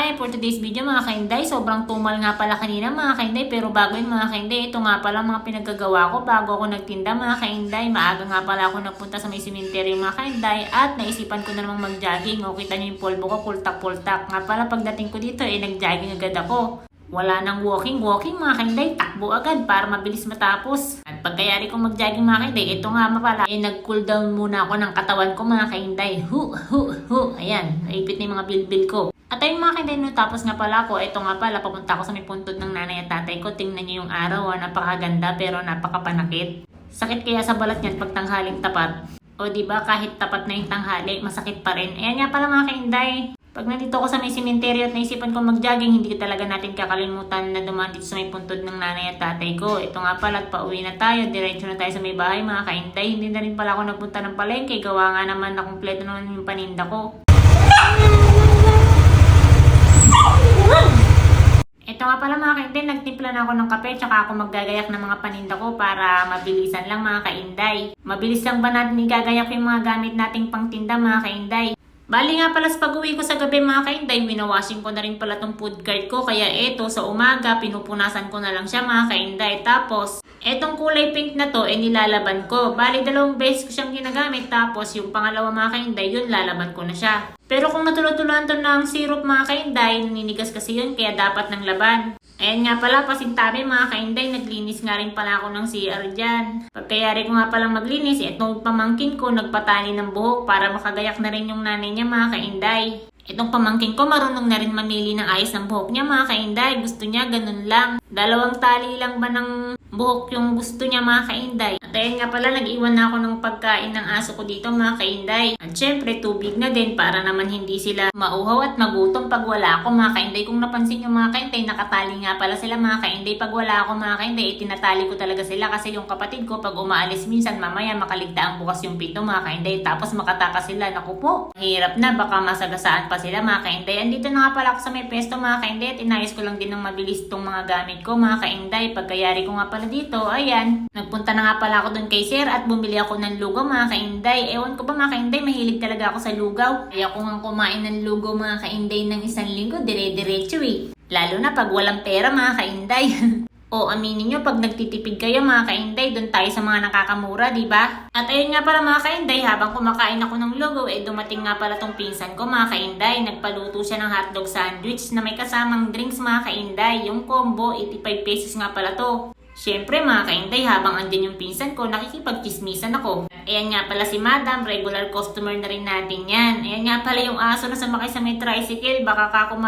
Hi! For today's video mga kainday, sobrang tumal nga pala kanina mga kainday. Pero bago yun mga kainday, ito nga pala mga pinagagawa ko bago ako nagtinda mga kainday. Maaga nga pala ako nagpunta sa may cemetery mga kainday at naisipan ko na namang mag-jogging. O kita nyo yung polvo ko, pultak-pultak. Nga pala pagdating ko dito nag-jogging agad ako. Wala nang walking mga kainday, takbo agad para mabilis matapos. At pagkayari kong mag-jogging mga kainday, ito nga pala, nag-cool down muna ako ng katawan ko mga kainday. Ayan, naipit na yung mga bilbil ko. At ayun mga kainday, no, tapos nga pala ako, ito nga pala, papunta ako sa may puntod ng nanay at tatay ko. Tingnan niyo yung araw, napakaganda pero napakapanakit. Sakit kaya sa balat niyan pag tanghaling tapat. O diba, kahit tapat na yung tanghali, masakit pa rin. Ayan nga pala mga kainday. Pag nandito ako sa may cemetery at naisipan ko mag-jogging, hindi talaga natin kakalimutan na dumaan dito sa may puntod ng nanay at tatay ko. Ito nga pala at pauwi na tayo, diretso na tayo sa may bahay mga kainday. Hindi na rin pala ako nagpunta ng palengke, gawa nga naman na kumpleto naman yung paninda ko. Ito nga pala mga kainday, nagtimpla na ako ng kape tsaka ako maggagayak ng mga paninda ko para mabilisan lang mga kainday. Mabilis lang ba natin igagayak yung mga gamit nating pangtinda mga kainday? Bali nga pala sa pag-uwi ko sa gabi mga kainday, winawashing ko na rin pala tong food cart ko. Kaya eto sa umaga, pinupunasan ko na lang siya mga kainday. Tapos, etong kulay pink na to, nilalaban ko. Bali 2 beses ko siyang ginagamit. Tapos yung pangalawa mga kainday, yun lalaban ko na siya. Pero kung natulog-tuluan to ng syrup mga kainday, naninigas kasi yun kaya dapat ng laban. Ayan nga pala, pasintabi mga kainday, naglinis nga rin pala ako ng CR dyan. Pagkayari ko nga palang maglinis, itong pamangkin ko nagpatali ng buhok para makagayak na rin yung nanay niya mga kainday. Itong pamangkin ko marunong na rin mamili ng ayos ng buhok niya mga kainday. Gusto niya ganun lang. 2 tali lang ba ng buhok yung gusto niya mga kainday. At ayun nga pala, nag-iwan na ako ng pagkain ng aso ko dito mga kainday. At syempre tubig na din para naman hindi sila mauhaw at magutom pag wala ako mga kainday. Kung napansin nyo mga kainday, nakatali nga pala sila mga kainday. Pag wala ako mga kainday, itinatali ko talaga sila kasi yung kapatid ko pag umaalis minsan mamaya makaligtaan bukas yung pito mga kainday. Tapos makatakas sila. Naku po, mahirap na, baka masagasaan pa sila mga kainday. Andito na nga pala ako sa may pesto mga kainday at inayos ko lang din ng mabilis tong mga gamit ko mga kainday. Pagkayari ko nga pala dito, ayan, nagpunta na nga pala ako dun kay sir at bumili ako ng lugaw mga kainday. Ewan ko ba mga kainday, mahilig talaga ako sa lugaw. Kaya ko nga kumain ng lugaw mga kainday ng 1 linggo, dire-diretso eh. Lalo na pag walang pera mga kainday. O aminin nyo, pag nagtitipid kayo mga kainday, doon tayo sa mga nakakamura, diba? At ayun nga pala mga kainday, habang kumakain ako ng lugaw, dumating nga pala tong pinsan ko mga kainday. Nagpaluto siya ng hotdog sandwich na may kasamang drinks mga kainday. Yung combo, 85 pesos nga pala to. Siyempre mga kainday, habang andyan yung pinsan ko, nakikipag-chismisan ako. Ayan nga pala si madam, regular customer na rin natin yan. Ayan nga pala yung aso na sumakay sa may tricycle, baka